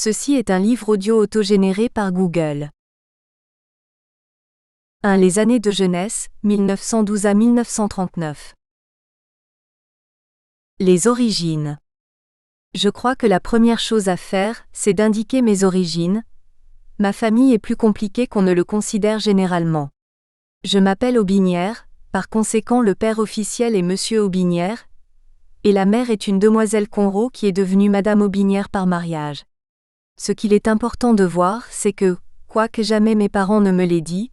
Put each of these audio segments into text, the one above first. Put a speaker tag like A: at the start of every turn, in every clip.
A: Ceci est un livre audio autogénéré par Google. 1. Les années de jeunesse, 1912 à 1939. Les origines. Je crois que la première chose à faire, c'est d'indiquer mes origines. Ma famille est plus compliquée qu'on ne le considère généralement. Je m'appelle Aubinière, par conséquent le père officiel est Monsieur Aubinière, et la mère est une demoiselle Conrau qui est devenue Madame Aubinière par mariage. Ce qu'il est important de voir, c'est que, quoique jamais mes parents ne me l'aient dit,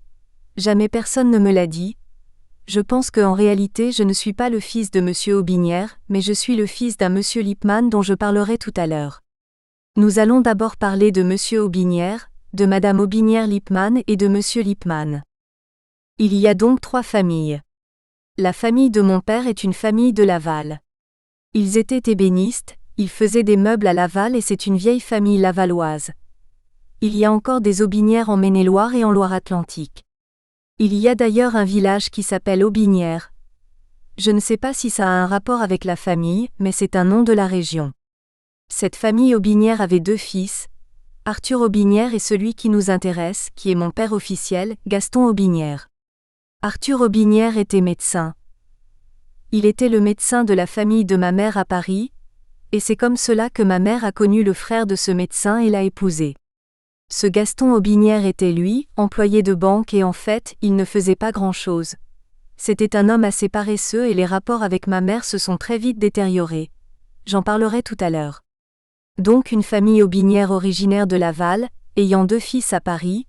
A: jamais personne ne me l'a dit, je pense qu'en réalité je ne suis pas le fils de Monsieur Aubinière, mais je suis le fils d'un Monsieur Lippmann dont je parlerai tout à l'heure. Nous allons d'abord parler de Monsieur Aubinière, de Madame Aubinière-Lippmann et de Monsieur Lippmann. Il y a donc 3 familles. La famille de mon père est une famille de Laval. Ils étaient ébénistes, ils faisaient des meubles à Laval et c'est une vieille famille lavalloise. Il y a encore des Aubinières en Maine-et-Loire et en Loire-Atlantique. Il y a d'ailleurs un village qui s'appelle Aubinière. Je ne sais pas si ça a un rapport avec la famille, mais c'est un nom de la région. Cette famille Aubinière avait 2 fils, Arthur Aubinière et celui qui nous intéresse, qui est mon père officiel, Gaston Aubinière. Arthur Aubinière était médecin. Il était le médecin de la famille de ma mère à Paris, et c'est comme cela que ma mère a connu le frère de ce médecin et l'a épousé. Ce Gaston Aubinière était lui, employé de banque et en fait, il ne faisait pas grand-chose. C'était un homme assez paresseux et les rapports avec ma mère se sont très vite détériorés. J'en parlerai tout à l'heure. Donc une famille Aubinière originaire de Laval, ayant 2 fils à Paris,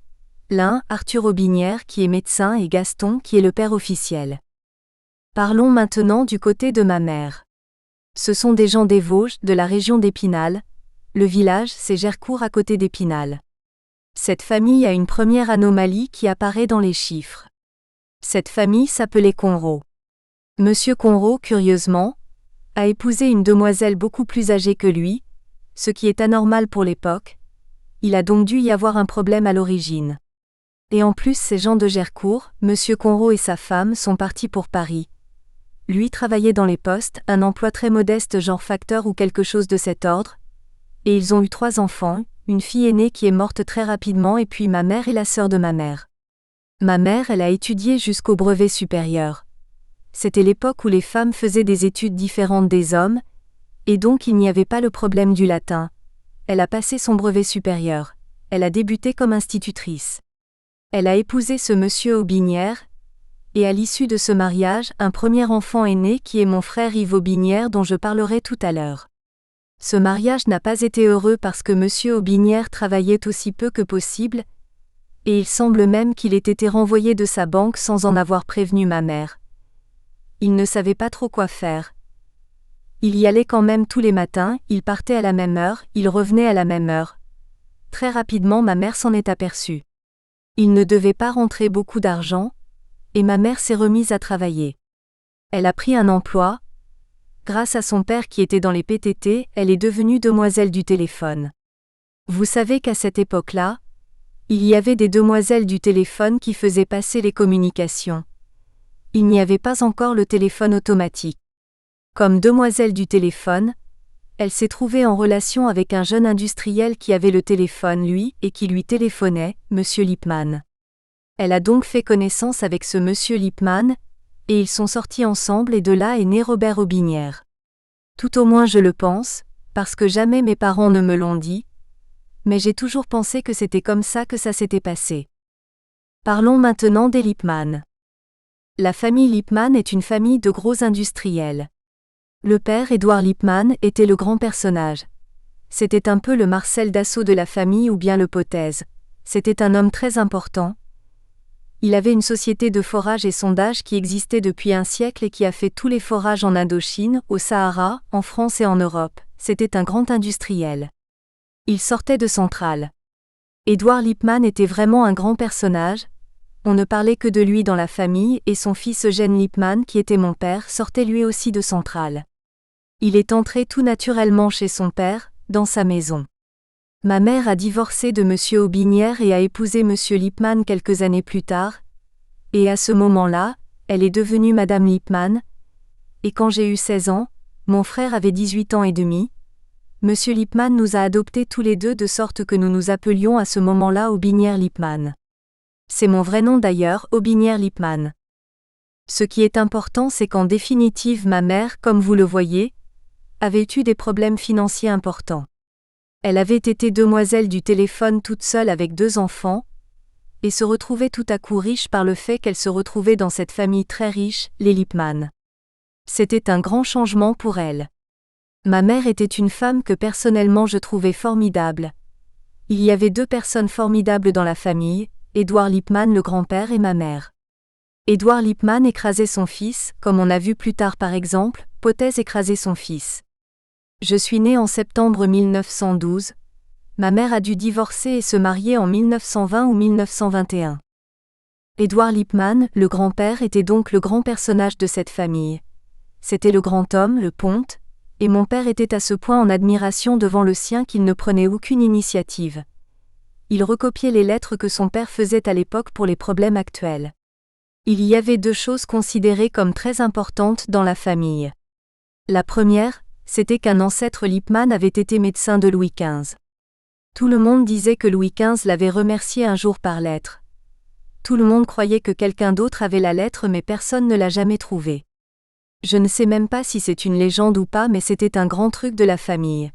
A: l'un, Arthur Aubinière qui est médecin et Gaston qui est le père officiel. Parlons maintenant du côté de ma mère. Ce sont des gens des Vosges, de la région d'Épinal. Le village, c'est Gercourt à côté d'Épinal. Cette famille a une première anomalie qui apparaît dans les chiffres. Cette famille s'appelait Conrau. Monsieur Conrau, curieusement, a épousé une demoiselle beaucoup plus âgée que lui, ce qui est anormal pour l'époque. Il a donc dû y avoir un problème à l'origine. Et en plus ces gens de Gercourt, Monsieur Conrau et sa femme sont partis pour Paris. Lui travaillait dans les postes, un emploi très modeste genre facteur ou quelque chose de cet ordre. Et ils ont eu 3 enfants, une fille aînée qui est morte très rapidement et puis ma mère et la sœur de ma mère. Ma mère, elle a étudié jusqu'au brevet supérieur. C'était l'époque où les femmes faisaient des études différentes des hommes, et donc il n'y avait pas le problème du latin. Elle a passé son brevet supérieur. Elle a débuté comme institutrice. Elle a épousé ce monsieur Aubinière, et à l'issue de ce mariage, un premier enfant est né qui est mon frère Yves Aubinière dont je parlerai tout à l'heure. Ce mariage n'a pas été heureux parce que monsieur Aubinière travaillait aussi peu que possible, et il semble même qu'il ait été renvoyé de sa banque sans en avoir prévenu ma mère. Il ne savait pas trop quoi faire. Il y allait quand même tous les matins, il partait à la même heure, il revenait à la même heure. Très rapidement ma mère s'en est aperçue. Il ne devait pas rentrer beaucoup d'argent, et ma mère s'est remise à travailler. Elle a pris un emploi. Grâce à son père qui était dans les PTT, elle est devenue demoiselle du téléphone. Vous savez qu'à cette époque-là, il y avait des demoiselles du téléphone qui faisaient passer les communications. Il n'y avait pas encore le téléphone automatique. Comme demoiselle du téléphone, elle s'est trouvée en relation avec un jeune industriel qui avait le téléphone lui et qui lui téléphonait, Monsieur Lippmann. Elle a donc fait connaissance avec ce Monsieur Lippmann, et ils sont sortis ensemble et de là est né Robert Aubinière. Tout au moins je le pense, parce que jamais mes parents ne me l'ont dit, mais j'ai toujours pensé que c'était comme ça que ça s'était passé. Parlons maintenant des Lippmann. La famille Lippmann est une famille de gros industriels. Le père Édouard Lippmann était le grand personnage. C'était un peu le Marcel Dassault de la famille ou bien le Potez. C'était un homme très important. Il avait une société de forage et sondage qui existait depuis un siècle et qui a fait tous les forages en Indochine, au Sahara, en France et en Europe. C'était un grand industriel. Il sortait de Centrale. Édouard Lippmann était vraiment un grand personnage. On ne parlait que de lui dans la famille et son fils Eugène Lippmann, qui était mon père, sortait lui aussi de Centrale. Il est entré tout naturellement chez son père, dans sa maison. Ma mère a divorcé de Monsieur Aubinière et a épousé Monsieur Lippmann quelques années plus tard, et à ce moment-là, elle est devenue Madame Lippmann, et quand j'ai eu 16 ans, mon frère avait 18 ans et demi, Monsieur Lippmann nous a adoptés tous les deux de sorte que nous nous appelions à ce moment-là Aubinière Lippmann. C'est mon vrai nom d'ailleurs, Aubinière Lippmann. Ce qui est important, c'est qu'en définitive ma mère, comme vous le voyez, avait eu des problèmes financiers importants. Elle avait été demoiselle du téléphone toute seule avec 2 enfants, et se retrouvait tout à coup riche par le fait qu'elle se retrouvait dans cette famille très riche, les Lippmann. C'était un grand changement pour elle. Ma mère était une femme que personnellement je trouvais formidable. Il y avait 2 personnes formidables dans la famille, Édouard Lippmann le grand-père et ma mère. Édouard Lippmann écrasait son fils, comme on a vu plus tard par exemple, Pothès écrasait son fils. Je suis née en septembre 1912. Ma mère a dû divorcer et se marier en 1920 ou 1921. Édouard Lippmann, le grand-père, était donc le grand personnage de cette famille. C'était le grand homme, le ponte, et mon père était à ce point en admiration devant le sien qu'il ne prenait aucune initiative. Il recopiait les lettres que son père faisait à l'époque pour les problèmes actuels. Il y avait 2 choses considérées comme très importantes dans la famille. La première, c'était qu'un ancêtre Lippmann avait été médecin de Louis XV. Tout le monde disait que Louis XV l'avait remercié un jour par lettre. Tout le monde croyait que quelqu'un d'autre avait la lettre mais personne ne l'a jamais trouvée. Je ne sais même pas si c'est une légende ou pas mais c'était un grand truc de la famille.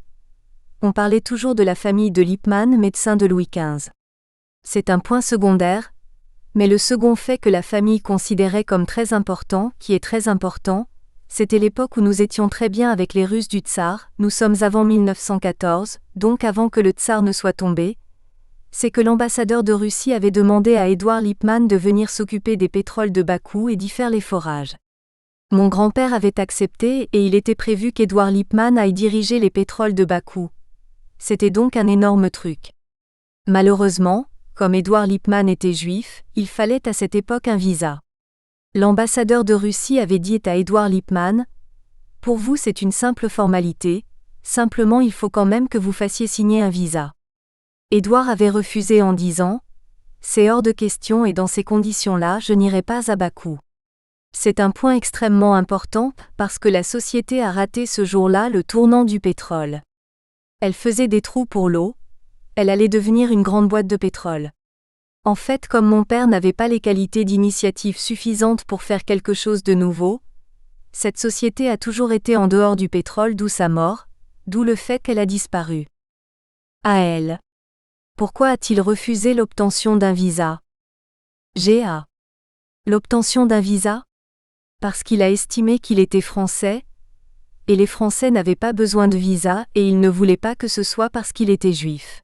A: On parlait toujours de la famille de Lippmann, médecin de Louis XV. C'est un point secondaire, mais le second fait que la famille considérait comme très important, qui est très important, c'était l'époque où nous étions très bien avec les Russes du Tsar, nous sommes avant 1914, donc avant que le Tsar ne soit tombé, c'est que l'ambassadeur de Russie avait demandé à Édouard Lippmann de venir s'occuper des pétroles de Bakou et d'y faire les forages. Mon grand-père avait accepté et il était prévu qu'Édouard Lippmann aille diriger les pétroles de Bakou. C'était donc un énorme truc. Malheureusement, comme Édouard Lippmann était juif, il fallait à cette époque un visa. L'ambassadeur de Russie avait dit à Édouard Lippmann : « Pour vous c'est une simple formalité, simplement il faut quand même que vous fassiez signer un visa. » Édouard avait refusé en disant : « C'est hors de question et dans ces conditions-là je n'irai pas à Bakou. » C'est un point extrêmement important parce que la société a raté ce jour-là le tournant du pétrole. Elle faisait des trous pour l'eau, elle allait devenir une grande boîte de pétrole. En fait, comme mon père n'avait pas les qualités d'initiative suffisantes pour faire quelque chose de nouveau, cette société a toujours été en dehors du pétrole, d'où sa mort, d'où le fait qu'elle a disparu. À elle. Pourquoi a-t-il refusé l'obtention d'un visa ? G.A. L'obtention d'un visa ? Parce qu'il a estimé qu'il était français, et les Français n'avaient pas besoin de visa et il ne voulait pas que ce soit parce qu'il était juif.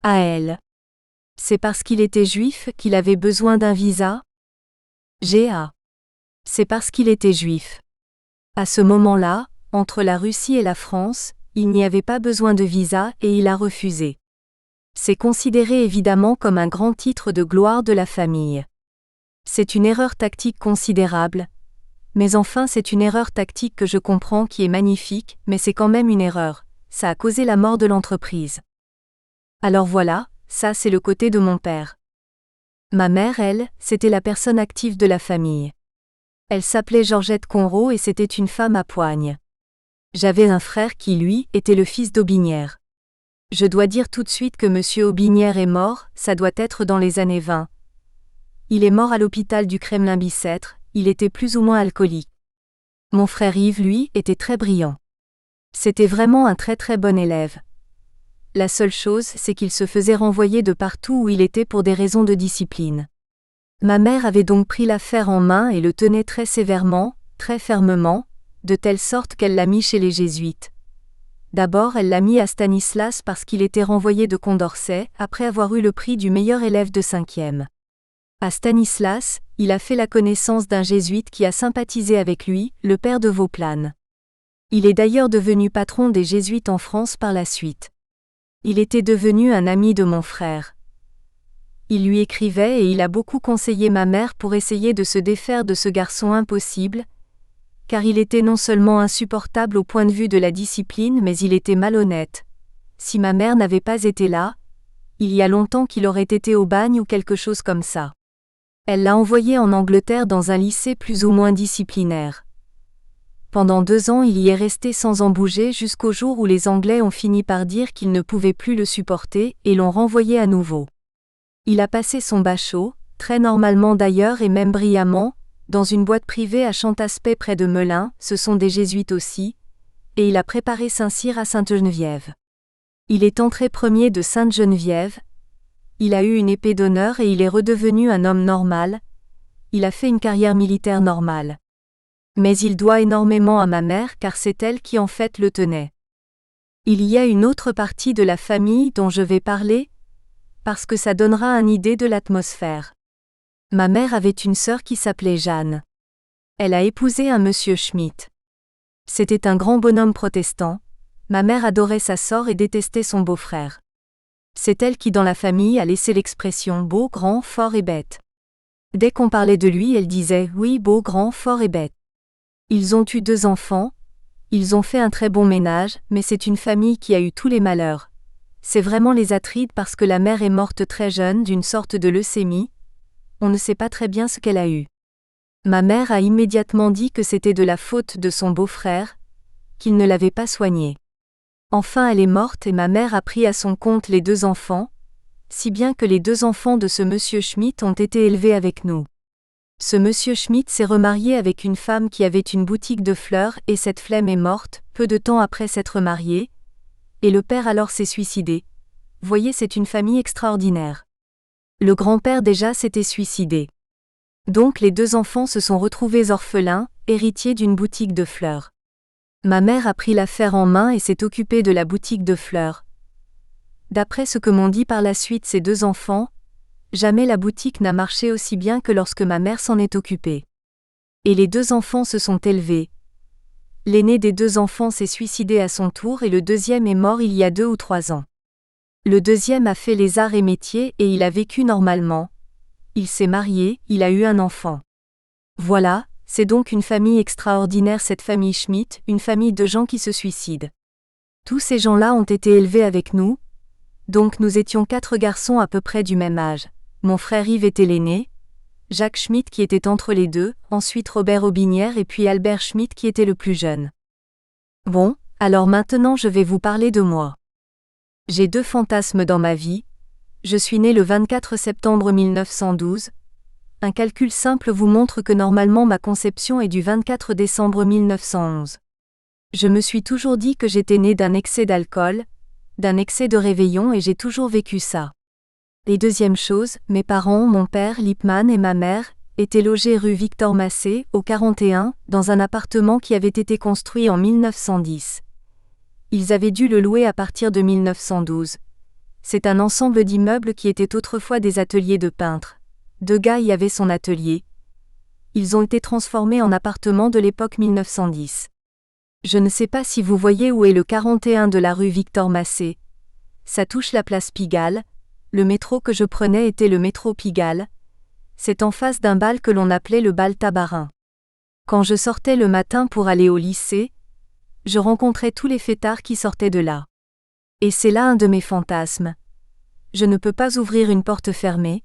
A: À elle. C'est parce qu'il était juif qu'il avait besoin d'un visa ? G.A. C'est parce qu'il était juif. À ce moment-là, entre la Russie et la France, il n'y avait pas besoin de visa et il a refusé. C'est considéré évidemment comme un grand titre de gloire de la famille. C'est une erreur tactique considérable, mais enfin c'est une erreur tactique que je comprends qui est magnifique, mais c'est quand même une erreur, ça a causé la mort de l'entreprise. Alors voilà, ça c'est le côté de mon père. Ma mère, elle, c'était la personne active de la famille. Elle s'appelait Georgette Conrot et c'était une femme à poigne. J'avais un frère qui, lui, était le fils d'Aubinière. Je dois dire tout de suite que monsieur Aubinière est mort, ça doit être dans les années 20. Il est mort à l'hôpital du Kremlin-Bicêtre, il était plus ou moins alcoolique. Mon frère Yves, lui, était très brillant. C'était vraiment un très très bon élève. La seule chose, c'est qu'il se faisait renvoyer de partout où il était pour des raisons de discipline. Ma mère avait donc pris l'affaire en main et le tenait très sévèrement, très fermement, de telle sorte qu'elle l'a mis chez les jésuites. D'abord elle l'a mis à Stanislas parce qu'il était renvoyé de Condorcet, après avoir eu le prix du meilleur élève de 5e. À Stanislas, il a fait la connaissance d'un jésuite qui a sympathisé avec lui, le père de Vauplane. Il est d'ailleurs devenu patron des jésuites en France par la suite. Il était devenu un ami de mon frère. Il lui écrivait et il a beaucoup conseillé ma mère pour essayer de se défaire de ce garçon impossible, car il était non seulement insupportable au point de vue de la discipline mais il était malhonnête. Si ma mère n'avait pas été là, il y a longtemps qu'il aurait été au bagne ou quelque chose comme ça. Elle l'a envoyé en Angleterre dans un lycée plus ou moins disciplinaire. Pendant 2 ans il y est resté sans en bouger jusqu'au jour où les Anglais ont fini par dire qu'ils ne pouvaient plus le supporter et l'ont renvoyé à nouveau. Il a passé son bachot, très normalement d'ailleurs et même brillamment, dans une boîte privée à Chantaspey près de Melun, ce sont des jésuites aussi, et il a préparé Saint-Cyr à Sainte-Geneviève. Il est entré premier de Sainte-Geneviève, il a eu une épée d'honneur et il est redevenu un homme normal, il a fait une carrière militaire normale. Mais il doit énormément à ma mère car c'est elle qui en fait le tenait. Il y a une autre partie de la famille dont je vais parler, parce que ça donnera une idée de l'atmosphère. Ma mère avait une sœur qui s'appelait Jeanne. Elle a épousé un monsieur Schmitt. C'était un grand bonhomme protestant. Ma mère adorait sa sœur et détestait son beau-frère. C'est elle qui dans la famille a laissé l'expression beau, grand, fort et bête. Dès qu'on parlait de lui, elle disait « oui, beau, grand, fort et bête ». Ils ont eu 2 enfants, ils ont fait un très bon ménage, mais c'est une famille qui a eu tous les malheurs. C'est vraiment les Atrides parce que la mère est morte très jeune d'une sorte de leucémie. On ne sait pas très bien ce qu'elle a eu. Ma mère a immédiatement dit que c'était de la faute de son beau-frère, qu'il ne l'avait pas soignée. Enfin elle est morte et ma mère a pris à son compte les 2 enfants, si bien que les 2 enfants de ce monsieur Schmitt ont été élevés avec nous. Ce monsieur Schmitt s'est remarié avec une femme qui avait une boutique de fleurs et cette femme est morte, peu de temps après s'être mariée, et le père alors s'est suicidé. Voyez, c'est une famille extraordinaire. Le grand-père déjà s'était suicidé. Donc les 2 enfants se sont retrouvés orphelins, héritiers d'une boutique de fleurs. Ma mère a pris l'affaire en main et s'est occupée de la boutique de fleurs. D'après ce que m'ont dit par la suite ces 2 enfants, jamais la boutique n'a marché aussi bien que lorsque ma mère s'en est occupée. Et les 2 enfants se sont élevés. L'aîné des 2 enfants s'est suicidé à son tour et le deuxième est mort il y a 2 ou 3 ans. Le deuxième a fait les arts et métiers et il a vécu normalement. Il s'est marié, il a eu un enfant. Voilà, c'est donc une famille extraordinaire cette famille Schmitt, une famille de gens qui se suicident. Tous ces gens-là ont été élevés avec nous, donc nous étions 4 garçons à peu près du même âge. Mon frère Yves était l'aîné, Jacques Schmitt qui était entre les 2, ensuite Robert Aubinière et puis Albert Schmitt qui était le plus jeune. Bon, alors maintenant je vais vous parler de moi. J'ai 2 fantasmes dans ma vie. Je suis né le 24 septembre 1912. Un calcul simple vous montre que normalement ma conception est du 24 décembre 1911. Je me suis toujours dit que j'étais né d'un excès d'alcool, d'un excès de réveillon et j'ai toujours vécu ça. Et deuxième chose, mes parents, mon père Lippmann et ma mère, étaient logés rue Victor Massé, au 41, dans un appartement qui avait été construit en 1910. Ils avaient dû le louer à partir de 1912. C'est un ensemble d'immeubles qui étaient autrefois des ateliers de peintres. 2 gars y avaient son atelier. Ils ont été transformés en appartements de l'époque 1910. Je ne sais pas si vous voyez où est le 41 de la rue Victor Massé. Ça touche la place Pigalle. Le métro que je prenais était le métro Pigalle. C'est en face d'un bal que l'on appelait le bal Tabarin. Quand je sortais le matin pour aller au lycée, je rencontrais tous les fêtards qui sortaient de là. Et c'est là un de mes fantasmes. Je ne peux pas ouvrir une porte fermée.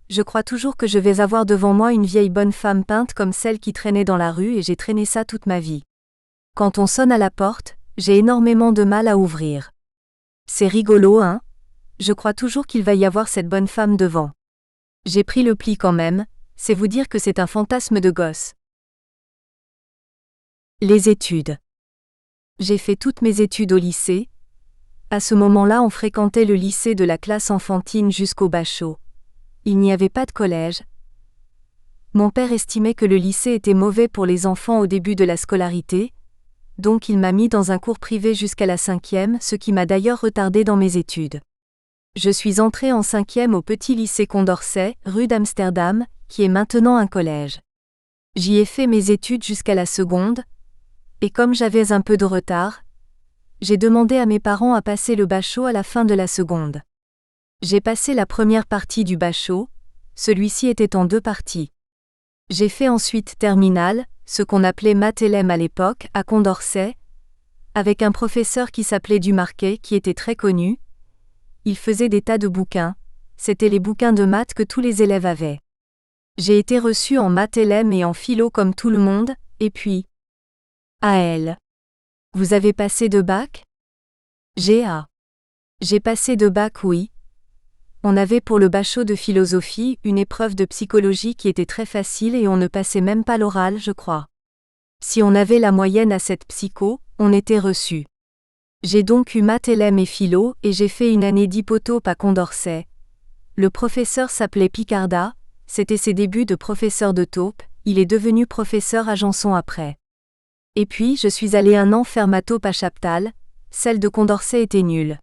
A: Je crois toujours que je vais avoir devant moi une vieille bonne femme peinte comme celle qui traînait dans la rue et j'ai traîné ça toute ma vie. Quand on sonne à la porte, j'ai énormément de mal à ouvrir. C'est rigolo, hein? Je crois toujours qu'il va y avoir cette bonne femme devant. J'ai pris le pli quand même, c'est vous dire que c'est un fantasme de gosse. Les études. J'ai fait toutes mes études au lycée. À ce moment-là, on fréquentait le lycée de la classe enfantine jusqu'au bachot. Il n'y avait pas de collège. Mon père estimait que le lycée était mauvais pour les enfants au début de la scolarité, donc il m'a mis dans un cours privé jusqu'à la 5e, ce qui m'a d'ailleurs retardé dans mes études. Je suis entré en 5e au petit lycée Condorcet, rue d'Amsterdam, qui est maintenant un collège. J'y ai fait mes études jusqu'à la seconde, et comme j'avais un peu de retard, j'ai demandé à mes parents à passer le bachot à la fin de la seconde. J'ai passé la première partie du bachot, celui-ci était en 2 parties. J'ai fait ensuite terminale, ce qu'on appelait maths LM à l'époque, à Condorcet, avec un professeur qui s'appelait Dumarquet qui était très connu. Il faisait des tas de bouquins, c'était les bouquins de maths que tous les élèves avaient. J'ai été reçu en maths LM et en philo comme tout le monde, et puis AL. Vous avez passé de bac? GA. J'ai passé de bac, oui. On avait pour le bachot de philosophie une épreuve de psychologie qui était très facile et on ne passait même pas l'oral, je crois. Si on avait la moyenne à cette psycho, on était reçu. J'ai donc eu maths LM et philo et j'ai fait une année d'hypotope à Condorcet. Le professeur s'appelait Picarda, c'était ses débuts de professeur de taupe, il est devenu professeur à Janson après. Et puis je suis allé un an faire ma taupe à Chaptal, celle de Condorcet était nulle.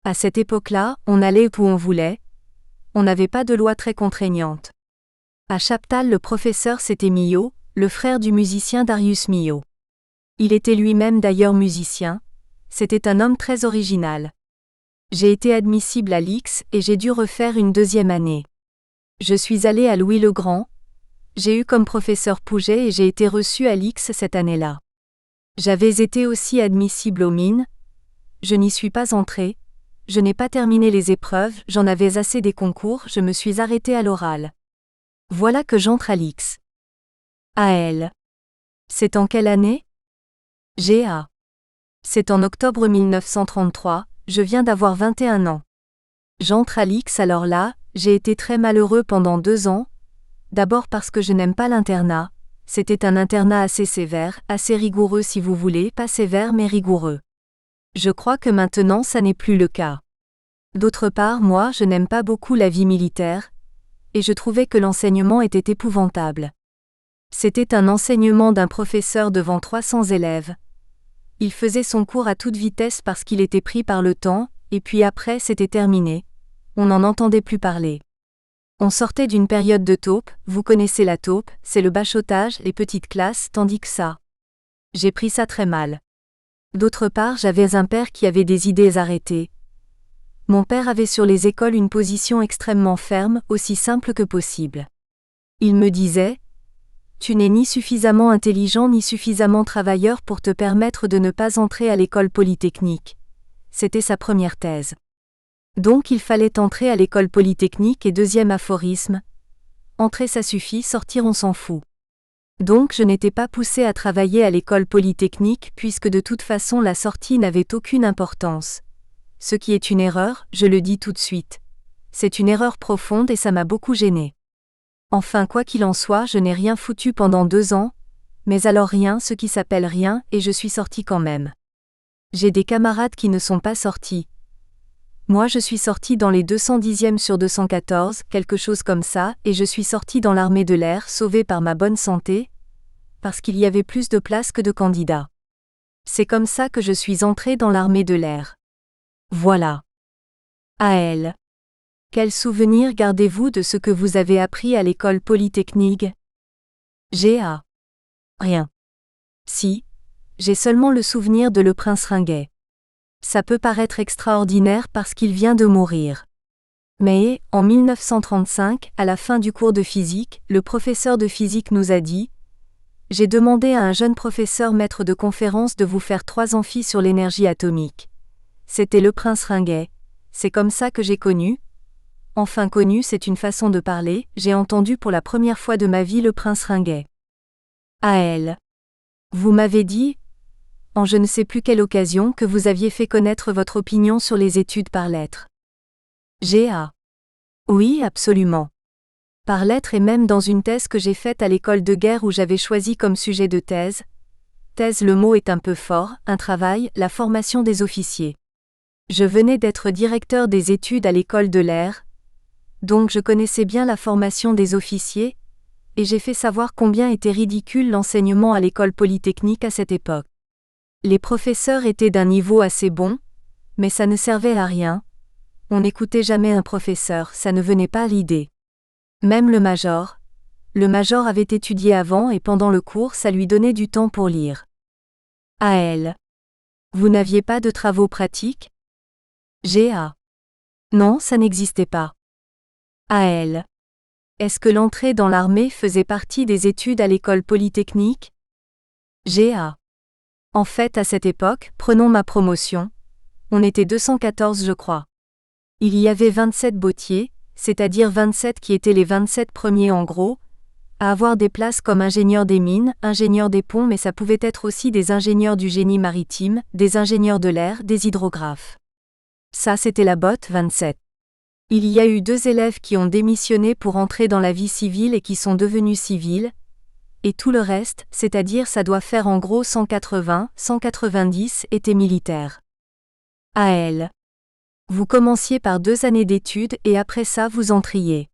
A: À cette époque-là, on allait où on voulait. On n'avait pas de loi très contraignante. À Chaptal, le professeur c'était Millot, le frère du musicien Darius Milhaud. Il était lui-même d'ailleurs musicien. C'était un homme très original. J'ai été admissible à l'X et j'ai dû refaire une deuxième année. Je suis allé à Louis-le-Grand. J'ai eu comme professeur Pouget et j'ai été reçu à l'X cette année-là. J'avais été aussi admissible aux mines. Je n'y suis pas entré. Je n'ai pas terminé les épreuves, j'en avais assez des concours, je me suis arrêté à l'oral. Voilà que j'entre à l'X. AL. C'est en quelle année? GA. C'est en octobre 1933, je viens d'avoir 21 ans. J'entre à l'X alors là, j'ai été très malheureux pendant 2 ans. D'abord parce que je n'aime pas l'internat. C'était un internat assez sévère, assez rigoureux si vous voulez, pas sévère mais rigoureux. Je crois que maintenant ça n'est plus le cas. D'autre part, moi, je n'aime pas beaucoup la vie militaire, et je trouvais que l'enseignement était épouvantable. C'était un enseignement d'un professeur devant 300 élèves. Il faisait son cours à toute vitesse parce qu'il était pris par le temps, et puis après c'était terminé. On n'en entendait plus parler. On sortait d'une période de taupe, vous connaissez la taupe, c'est le bachotage, les petites classes, tandis que ça. J'ai pris ça très mal. D'autre part, j'avais un père qui avait des idées arrêtées. Mon père avait sur les écoles une position extrêmement ferme, aussi simple que possible. Il me disait « Tu n'es ni suffisamment intelligent ni suffisamment travailleur pour te permettre de ne pas entrer à l'école polytechnique. » C'était sa première thèse. Donc il fallait entrer à l'école polytechnique et deuxième aphorisme « Entrer ça suffit, sortir on s'en fout ». Donc je n'étais pas poussé à travailler à l'école polytechnique puisque de toute façon la sortie n'avait aucune importance. Ce qui est une erreur, je le dis tout de suite. C'est une erreur profonde et ça m'a beaucoup gêné. Enfin quoi qu'il en soit, je n'ai rien foutu pendant 2 ans, mais alors rien, ce qui s'appelle rien, et je suis sorti quand même. J'ai des camarades qui ne sont pas sortis. Moi je suis sorti dans les 210e sur 214, quelque chose comme ça, et je suis sorti dans l'armée de l'air, sauvé par ma bonne santé, parce qu'il y avait plus de places que de candidats. C'est comme ça que je suis entré dans l'armée de l'air. Voilà. AL. Quel souvenir gardez-vous de ce que vous avez appris à l'école polytechnique? GA. Rien. Si, j'ai seulement le souvenir de Le Prince Ringuet. Ça peut paraître extraordinaire parce qu'il vient de mourir. Mais, en 1935, à la fin du cours de physique, le professeur de physique nous a dit « J'ai demandé à un jeune professeur maître de conférence de vous faire 3 amphis sur l'énergie atomique. C'était Le Prince Ringuet. C'est comme ça que j'ai connu. Enfin connu, c'est une façon de parler, j'ai entendu pour la première fois de ma vie Le Prince Ringuet. AL. Vous m'avez dit, en je ne sais plus quelle occasion, que vous aviez fait connaître votre opinion sur les études par lettres. GA. Oui, absolument. Par lettres et même dans une thèse que j'ai faite à l'école de guerre où j'avais choisi comme sujet de thèse. Thèse, le mot est un peu fort, un travail, la formation des officiers. Je venais d'être directeur des études à l'école de l'air, donc je connaissais bien la formation des officiers, et j'ai fait savoir combien était ridicule l'enseignement à l'école polytechnique à cette époque. Les professeurs étaient d'un niveau assez bon, mais ça ne servait à rien. On n'écoutait jamais un professeur, ça ne venait pas à l'idée. Même le major avait étudié avant et pendant le cours ça lui donnait du temps pour lire. AL. Vous n'aviez pas de travaux pratiques? GA. Non, ça n'existait pas. AL. Est-ce que l'entrée dans l'armée faisait partie des études à l'école polytechnique? GA. En fait, à cette époque, prenons ma promotion. On était 214 je crois. Il y avait 27 bottiers, c'est-à-dire 27 qui étaient les 27 premiers en gros, à avoir des places comme ingénieur des mines, ingénieur des ponts, mais ça pouvait être aussi des ingénieurs du génie maritime, des ingénieurs de l'air, des hydrographes. Ça c'était la botte 27. Il y a eu 2 élèves qui ont démissionné pour entrer dans la vie civile et qui sont devenus civils, et tout le reste, c'est-à-dire ça doit faire en gros 180, 190, étaient militaires. AL. Vous commenciez par 2 années d'études et après ça vous entriez.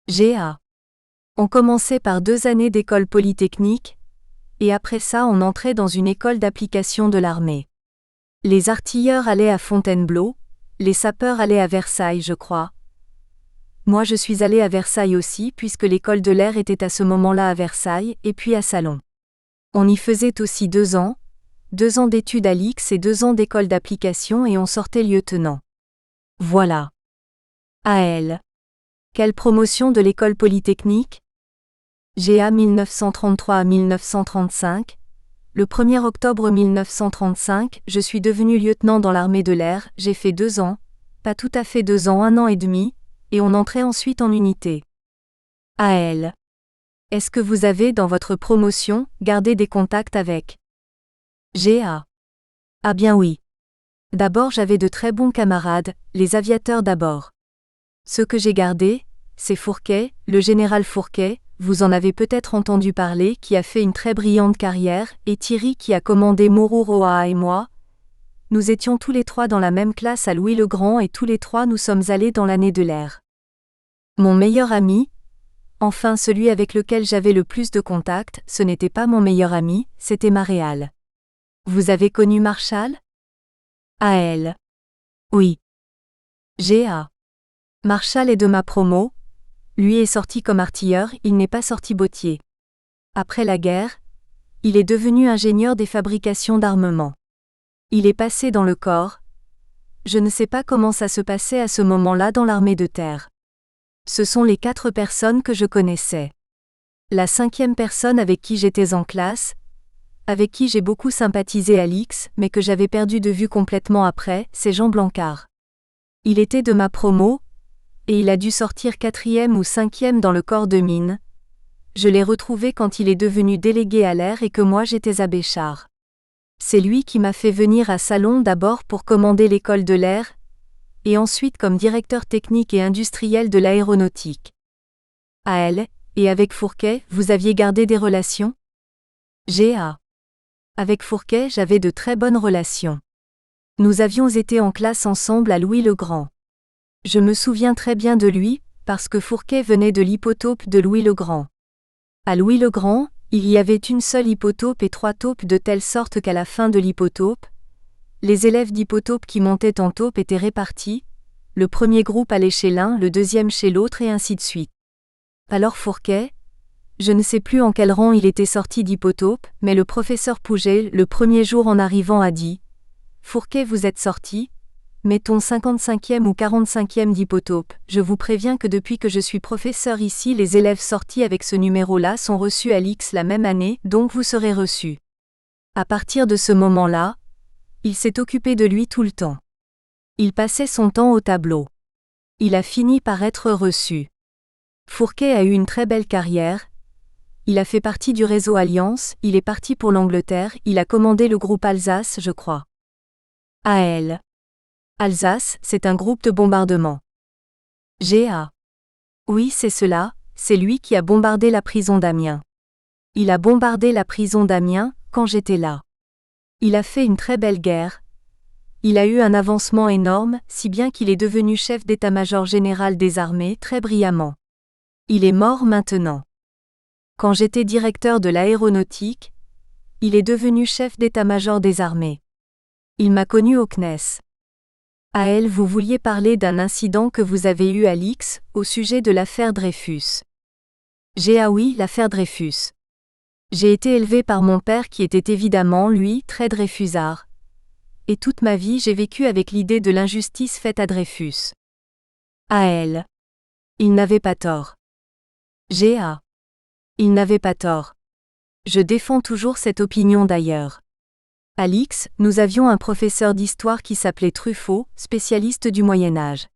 A: GA. On commençait par 2 années d'école polytechnique, et après ça on entrait dans une école d'application de l'armée. Les artilleurs allaient à Fontainebleau, les sapeurs allaient à Versailles, je crois. Moi je suis allé à Versailles aussi puisque l'école de l'air était à ce moment-là à Versailles et puis à Salon. On y faisait aussi 2 ans, 2 ans d'études à l'IX et 2 ans d'école d'application et on sortait lieutenant. Voilà. AL. Quelle promotion de l'école polytechnique? GA 1933 à 1935. Le 1er octobre 1935, je suis devenu lieutenant dans l'armée de l'air, j'ai fait 2 ans, pas tout à fait 2 ans, 1 an et demi, et on entrait ensuite en unité. AL. Est-ce que vous avez dans votre promotion gardé des contacts avec GA? Ah bien oui. D'abord j'avais de très bons camarades, les aviateurs d'abord. Ceux que j'ai gardés, c'est Fourquet, le général Fourquet, vous en avez peut-être entendu parler, qui a fait une très brillante carrière, et Thierry qui a commandé Moruroa et moi. Nous étions tous les 3 dans la même classe à Louis-le-Grand et tous les 3 nous sommes allés dans l'année de l'air. Mon meilleur ami, enfin celui avec lequel j'avais le plus de contacts, ce n'était pas mon meilleur ami, c'était Maréal. Vous avez connu Marshall? AL. Oui. GA. Marshall est de ma promo. Lui est sorti comme artilleur, il n'est pas sorti bottier. Après la guerre, il est devenu ingénieur des fabrications d'armement. Il est passé dans le corps. Je ne sais pas comment ça se passait à ce moment-là dans l'armée de terre. Ce sont les 4 personnes que je connaissais. La 5e personne avec qui j'étais en classe, avec qui j'ai beaucoup sympathisé à l'IX, mais que j'avais perdu de vue complètement après, c'est Jean Blancard. Il était de ma promo, et il a dû sortir 4e ou 5e dans le corps de mine. Je l'ai retrouvé quand il est devenu délégué à l'air et que moi j'étais à Béchar. C'est lui qui m'a fait venir à Salon d'abord pour commander l'école de l'air, et ensuite comme directeur technique et industriel de l'aéronautique. AL, et avec Fourquet, vous aviez gardé des relations? GA. Avec Fourquet, j'avais de très bonnes relations. Nous avions été en classe ensemble à Louis-le-Grand. Je me souviens très bien de lui, parce que Fourquet venait de l'hypotope de Louis-le-Grand. À Louis-le-Grand, il y avait une seule hypotope et 3 taupes de telle sorte qu'à la fin de l'hypotope, les élèves d'hypotope qui montaient en taupe étaient répartis, le premier groupe allait chez l'un, le deuxième chez l'autre et ainsi de suite. Alors Fourquet, je ne sais plus en quel rang il était sorti d'hypotope, mais le professeur Pouget, le premier jour en arrivant, a dit « Fourquet, vous êtes sorti, mettons 55e ou 45e d'hypotope. Je vous préviens que depuis que je suis professeur ici, les élèves sortis avec ce numéro-là sont reçus à l'X la même année, donc vous serez reçus. » À partir de ce moment-là, il s'est occupé de lui tout le temps. Il passait son temps au tableau. Il a fini par être reçu. Fourquet a eu une très belle carrière. Il a fait partie du réseau Alliance, il est parti pour l'Angleterre, il a commandé le groupe Alsace, je crois. AL. Alsace, c'est un groupe de bombardement. GA. Oui, c'est cela, c'est lui qui a bombardé la prison d'Amiens. Il a bombardé la prison d'Amiens, quand j'étais là. Il a fait une très belle guerre. Il a eu un avancement énorme, si bien qu'il est devenu chef d'état-major général des armées très brillamment. Il est mort maintenant. Quand j'étais directeur de l'aéronautique, il est devenu chef d'état-major des armées. Il m'a connu au CNES. À elle, vous vouliez parler d'un incident que vous avez eu à l'X, au sujet de l'affaire Dreyfus. Ah oui, l'affaire Dreyfus. J'ai été élevé par mon père qui était évidemment, lui, très Dreyfusard. Et toute ma vie j'ai vécu avec l'idée de l'injustice faite à Dreyfus. À elle. Il n'avait pas tort. GA. Il n'avait pas tort. Je défends toujours cette opinion d'ailleurs. À l'X, nous avions un professeur d'histoire qui s'appelait Truffaut, spécialiste du Moyen-Âge.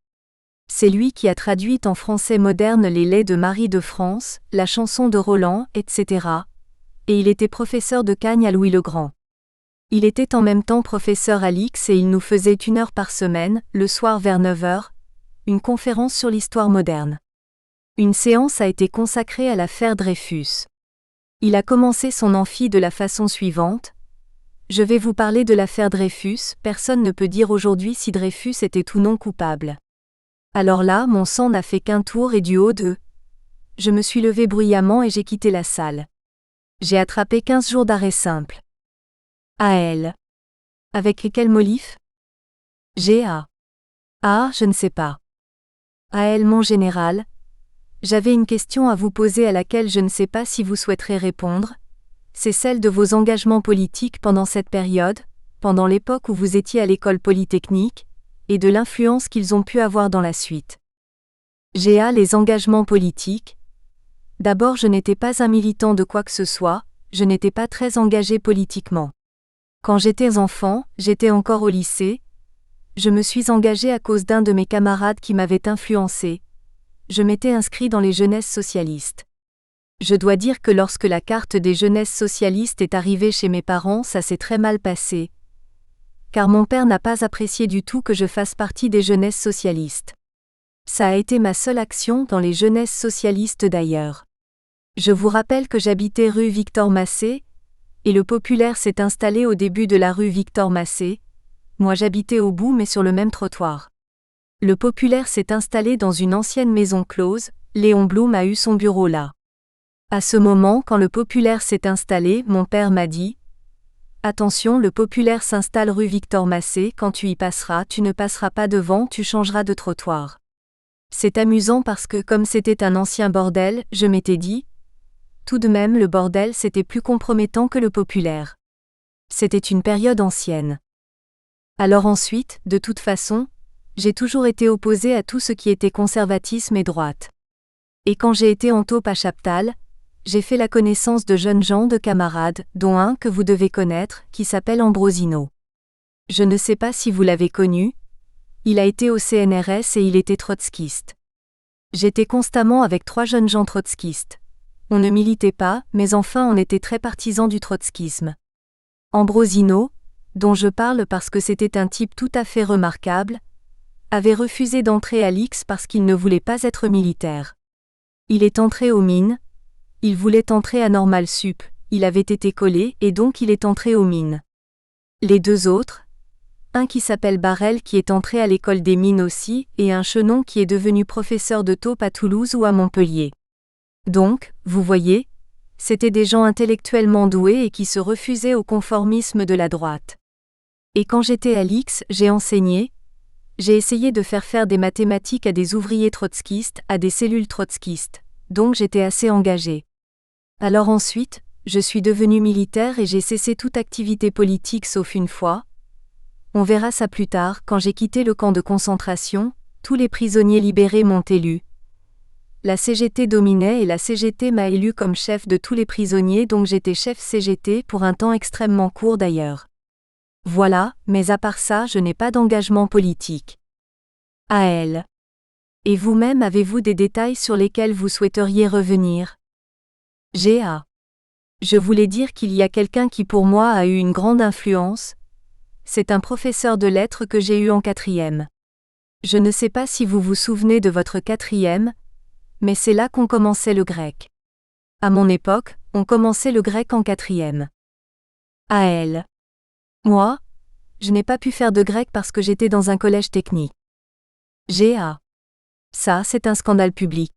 A: C'est lui qui a traduit en français moderne les laits de Marie de France, la chanson de Roland, etc. Et il était professeur de Cagnes à Louis-le-Grand. Il était en même temps professeur à l'X et il nous faisait 1 heure par semaine, le soir vers 9 heures, une conférence sur l'histoire moderne. Une séance a été consacrée à l'affaire Dreyfus. Il a commencé son amphi de la façon suivante. Je vais vous parler de l'affaire Dreyfus, personne ne peut dire aujourd'hui si Dreyfus était ou non coupable. Alors là, mon sang n'a fait qu'un tour et du haut de. Je me suis levé bruyamment et j'ai quitté la salle. J'ai attrapé 15 jours d'arrêt simple. A.L. Avec quel motif? G.A. Ah, je ne sais pas. A.L. Mon général, j'avais une question à vous poser à laquelle je ne sais pas si vous souhaiterez répondre. C'est celle de vos engagements politiques pendant cette période, pendant l'époque où vous étiez à l'école polytechnique, et de l'influence qu'ils ont pu avoir dans la suite. G.A. Les engagements politiques. D'abord, je n'étais pas un militant de quoi que ce soit, je n'étais pas très engagé politiquement. Quand j'étais enfant, j'étais encore au lycée. Je me suis engagé à cause d'un de mes camarades qui m'avait influencé. Je m'étais inscrit dans les jeunesses socialistes. Je dois dire que lorsque la carte des jeunesses socialistes est arrivée chez mes parents, ça s'est très mal passé. Car mon père n'a pas apprécié du tout que je fasse partie des jeunesses socialistes. Ça a été ma seule action dans les jeunesses socialistes d'ailleurs. Je vous rappelle que j'habitais rue Victor Massé, et le populaire s'est installé au début de la rue Victor Massé. Moi j'habitais au bout mais sur le même trottoir. Le populaire s'est installé dans une ancienne maison close, Léon Blum a eu son bureau là. À ce moment, quand le populaire s'est installé, mon père m'a dit « Attention, le populaire s'installe rue Victor Massé, quand tu y passeras, tu ne passeras pas devant, tu changeras de trottoir. » C'est amusant parce que comme c'était un ancien bordel, je m'étais dit « Tout de même le bordel c'était plus compromettant que le populaire. » C'était une période ancienne. Alors ensuite, de toute façon, j'ai toujours été opposé à tout ce qui était conservatisme et droite. Et quand j'ai été en taupe à Chaptal, j'ai fait la connaissance de jeunes gens de camarades, dont un que vous devez connaître, qui s'appelle Ambrosino. Je ne sais pas si vous l'avez connu. Il a été au CNRS et il était trotskiste. J'étais constamment avec 3 jeunes gens trotskistes. On ne militait pas, mais enfin on était très partisans du trotskisme. Ambrosino, dont je parle parce que c'était un type tout à fait remarquable, avait refusé d'entrer à l'X parce qu'il ne voulait pas être militaire. Il est entré aux mines. Il voulait entrer à Normal Sup, il avait été collé et donc il est entré aux mines. Les 2 autres, un qui s'appelle Barrel qui est entré à l'école des mines aussi, et un Chenon qui est devenu professeur de taupe à Toulouse ou à Montpellier. Donc, vous voyez, c'étaient des gens intellectuellement doués et qui se refusaient au conformisme de la droite. Et quand j'étais à l'X, j'ai enseigné, j'ai essayé de faire des mathématiques à des ouvriers trotskistes, à des cellules trotskistes, donc j'étais assez engagé. Alors ensuite, je suis devenu militaire et j'ai cessé toute activité politique sauf une fois. On verra ça plus tard, quand j'ai quitté le camp de concentration, tous les prisonniers libérés m'ont élu. La CGT dominait et la CGT m'a élu comme chef de tous les prisonniers donc j'étais chef CGT pour un temps extrêmement court d'ailleurs. Voilà, mais à part ça je n'ai pas d'engagement politique. A.L. Et vous-même avez-vous des détails sur lesquels vous souhaiteriez revenir? G.A. Je voulais dire qu'il y a quelqu'un qui pour moi a eu une grande influence. C'est un professeur de lettres que j'ai eu en 4e. Je ne sais pas si vous vous souvenez de votre 4e, mais c'est là qu'on commençait le grec. À mon époque, on commençait le grec en 4e. A.L. Moi, je n'ai pas pu faire de grec parce que j'étais dans un collège technique. G.A. Ça, c'est un scandale public.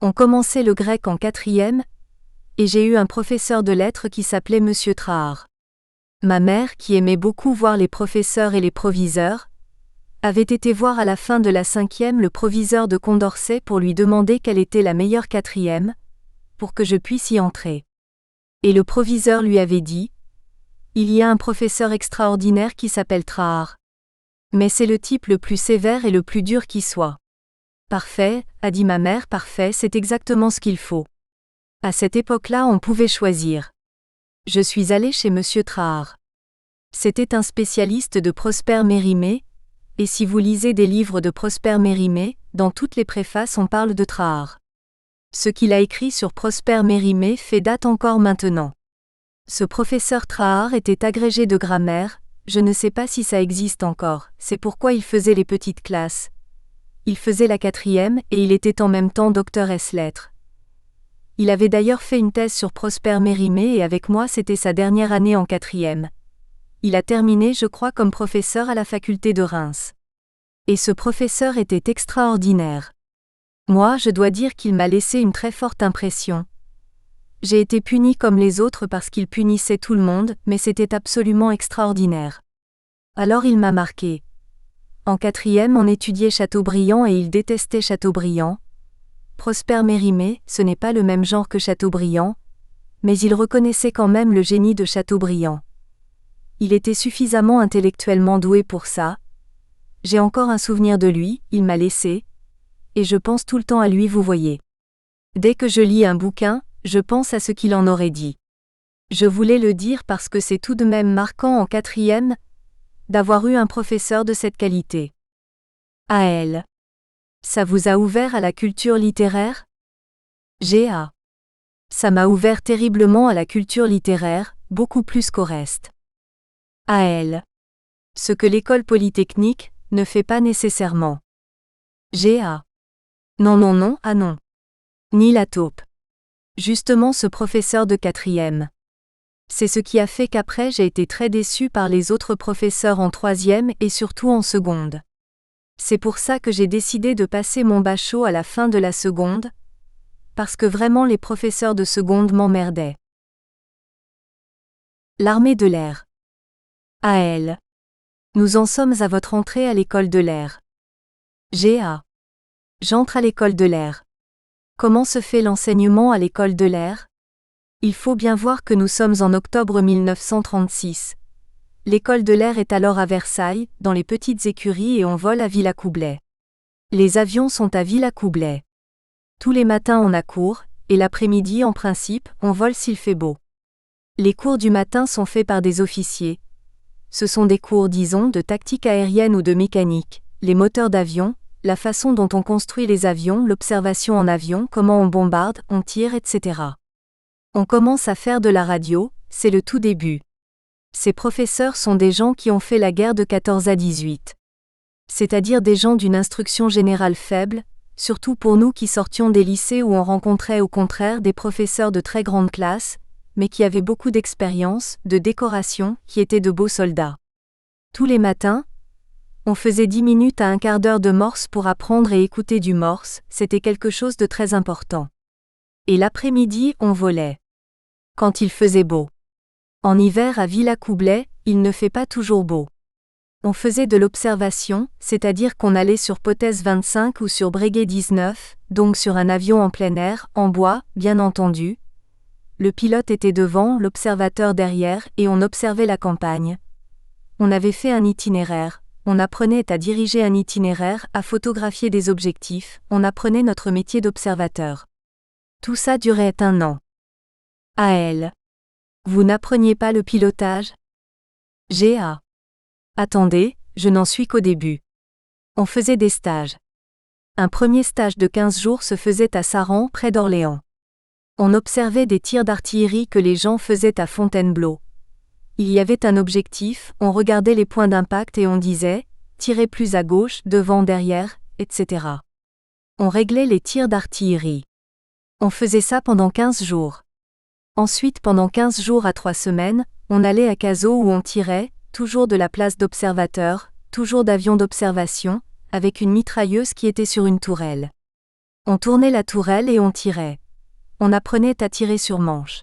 A: On commençait le grec en 4e, et j'ai eu un professeur de lettres qui s'appelait Monsieur Trahar. Ma mère, qui aimait beaucoup voir les professeurs et les proviseurs, avait été voir à la fin de la 5e le proviseur de Condorcet pour lui demander quelle était la meilleure 4e, pour que je puisse y entrer. Et le proviseur lui avait dit « Il y a un professeur extraordinaire qui s'appelle Trahar. Mais c'est le type le plus sévère et le plus dur qui soit. » Parfait, a dit ma mère, parfait, c'est exactement ce qu'il faut. À cette époque-là, on pouvait choisir. Je suis allé chez Monsieur Trahar. C'était un spécialiste de Prosper Mérimée, et si vous lisez des livres de Prosper Mérimée, dans toutes les préfaces on parle de Trahar. Ce qu'il a écrit sur Prosper Mérimée fait date encore maintenant. Ce professeur Trahar était agrégé de grammaire, je ne sais pas si ça existe encore, c'est pourquoi il faisait les petites classes. Il faisait la 4e et il était en même temps docteur ès-lettres. Il avait d'ailleurs fait une thèse sur Prosper Mérimée et avec moi c'était sa dernière année en 4e. Il a terminé je crois comme professeur à la faculté de Reims. Et ce professeur était extraordinaire. Moi je dois dire qu'il m'a laissé une très forte impression. J'ai été puni comme les autres parce qu'il punissait tout le monde, mais c'était absolument extraordinaire. Alors il m'a marqué. En 4e on étudiait Chateaubriand et il détestait Chateaubriand. Prosper Mérimée, ce n'est pas le même genre que Chateaubriand, mais il reconnaissait quand même le génie de Chateaubriand. Il était suffisamment intellectuellement doué pour ça. J'ai encore un souvenir de lui, il m'a laissé, et je pense tout le temps à lui vous voyez. Dès que je lis un bouquin, je pense à ce qu'il en aurait dit. Je voulais le dire parce que c'est tout de même marquant en 4e d'avoir eu un professeur de cette qualité. À elle. Ça vous a ouvert à la culture littéraire ? G.A. Ça m'a ouvert terriblement à la culture littéraire, beaucoup plus qu'au reste. À elle. Ce que l'école polytechnique ne fait pas nécessairement. G.A. Non, ah non. Ni la taupe. Justement ce professeur de 4e. C'est ce qui a fait qu'après j'ai été très déçue par les autres professeurs en 3e et surtout en seconde. C'est pour ça que j'ai décidé de passer mon bachot à la fin de la seconde, parce que vraiment les professeurs de seconde m'emmerdaient. L'armée de l'air. À elle. Nous en sommes à votre entrée à l'école de l'air. G.A. J'entre à l'école de l'air. Comment se fait l'enseignement à l'école de l'air ? Il faut bien voir que nous sommes en octobre 1936. L'école de l'air est alors à Versailles, dans les petites écuries et on vole à Villacoublay. Les avions sont à Villacoublay. Tous les matins on a cours, et l'après-midi en principe, on vole s'il fait beau. Les cours du matin sont faits par des officiers. Ce sont des cours disons de tactique aérienne ou de mécanique, les moteurs d'avion, la façon dont on construit les avions, l'observation en avion, comment on bombarde, on tire, etc. On commence à faire de la radio, c'est le tout début. Ces professeurs sont des gens qui ont fait la guerre de 14 à 18. C'est-à-dire des gens d'une instruction générale faible, surtout pour nous qui sortions des lycées où on rencontrait au contraire des professeurs de très grande classe, mais qui avaient beaucoup d'expérience, de décoration, qui étaient de beaux soldats. Tous les matins, on faisait 10 minutes à un quart d'heure de morse pour apprendre et écouter du morse, c'était quelque chose de très important. Et l'après-midi, on volait. Quand il faisait beau. En hiver à Villacoublay, il ne fait pas toujours beau. On faisait de l'observation, c'est-à-dire qu'on allait sur Potez 25 ou sur Breguet 19, donc sur un avion en plein air, en bois, bien entendu. Le pilote était devant, l'observateur derrière, et on observait la campagne. On avait fait un itinéraire. On apprenait à diriger un itinéraire, à photographier des objectifs, on apprenait notre métier d'observateur. Tout ça durait 1 an. À elle. Vous n'appreniez pas le pilotage ? G.A. Attendez, je n'en suis qu'au début. On faisait des stages. Un premier stage de 15 jours se faisait à Saran, près d'Orléans. On observait des tirs d'artillerie que les gens faisaient à Fontainebleau. Il y avait un objectif, on regardait les points d'impact et on disait « tirez plus à gauche, devant, derrière, etc. » On réglait les tirs d'artillerie. On faisait ça pendant 15 jours. Ensuite pendant 15 jours à 3 semaines, on allait à Cazaux où on tirait, toujours de la place d'observateur, toujours d'avion d'observation, avec une mitrailleuse qui était sur une tourelle. On tournait la tourelle et on tirait. On apprenait à tirer sur manche.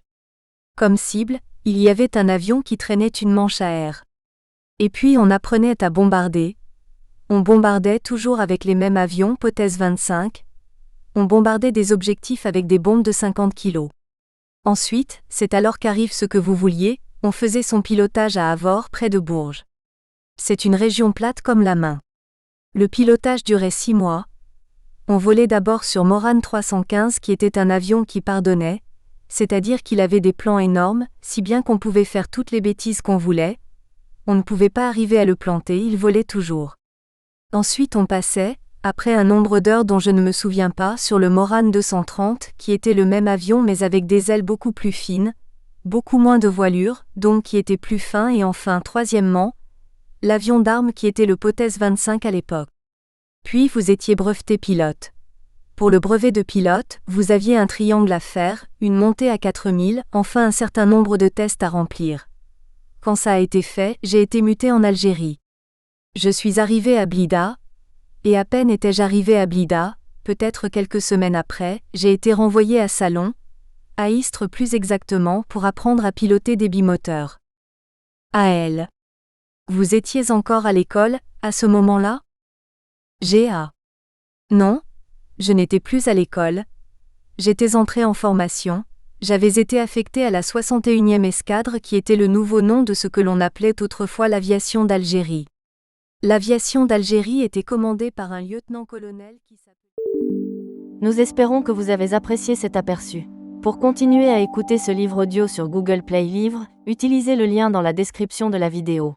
A: Comme cible, il y avait un avion qui traînait une manche à air. Et puis on apprenait à bombarder. On bombardait toujours avec les mêmes avions Potez 25. On bombardait des objectifs avec des bombes de 50 kg. Ensuite, c'est alors qu'arrive ce que vous vouliez, on faisait son pilotage à Avord près de Bourges. C'est une région plate comme la main. Le pilotage durait 6 mois. On volait d'abord sur Morane 315 qui était un avion qui pardonnait, c'est-à-dire qu'il avait des plans énormes, si bien qu'on pouvait faire toutes les bêtises qu'on voulait. On ne pouvait pas arriver à le planter, il volait toujours. Ensuite on passait, Après un nombre d'heures dont je ne me souviens pas sur le Morane 230, qui était le même avion mais avec des ailes beaucoup plus fines, beaucoup moins de voilure, donc qui était plus fin et enfin troisièmement, l'avion d'armes qui était le Potez 25 à l'époque. Puis vous étiez breveté pilote. Pour le brevet de pilote, vous aviez un triangle à faire, une montée à 4000, enfin un certain nombre de tests à remplir. Quand ça a été fait, j'ai été muté en Algérie. Je suis arrivé à Blida, et à peine étais-je arrivé à Blida, peut-être quelques semaines après, j'ai été renvoyé à Salon, à Istres plus exactement, pour apprendre à piloter des bimoteurs. AL. Vous étiez encore à l'école, à ce moment-là? GA. Non, je n'étais plus à l'école. J'étais entré en formation, j'avais été affecté à la 61e escadre qui était le nouveau nom de ce que l'on appelait autrefois l'aviation d'Algérie. L'aviation d'Algérie était commandée par un lieutenant-colonel qui s'appelait...
B: Nous espérons que vous avez apprécié cet aperçu. Pour continuer à écouter ce livre audio sur Google Play Livres, utilisez le lien dans la description de la vidéo.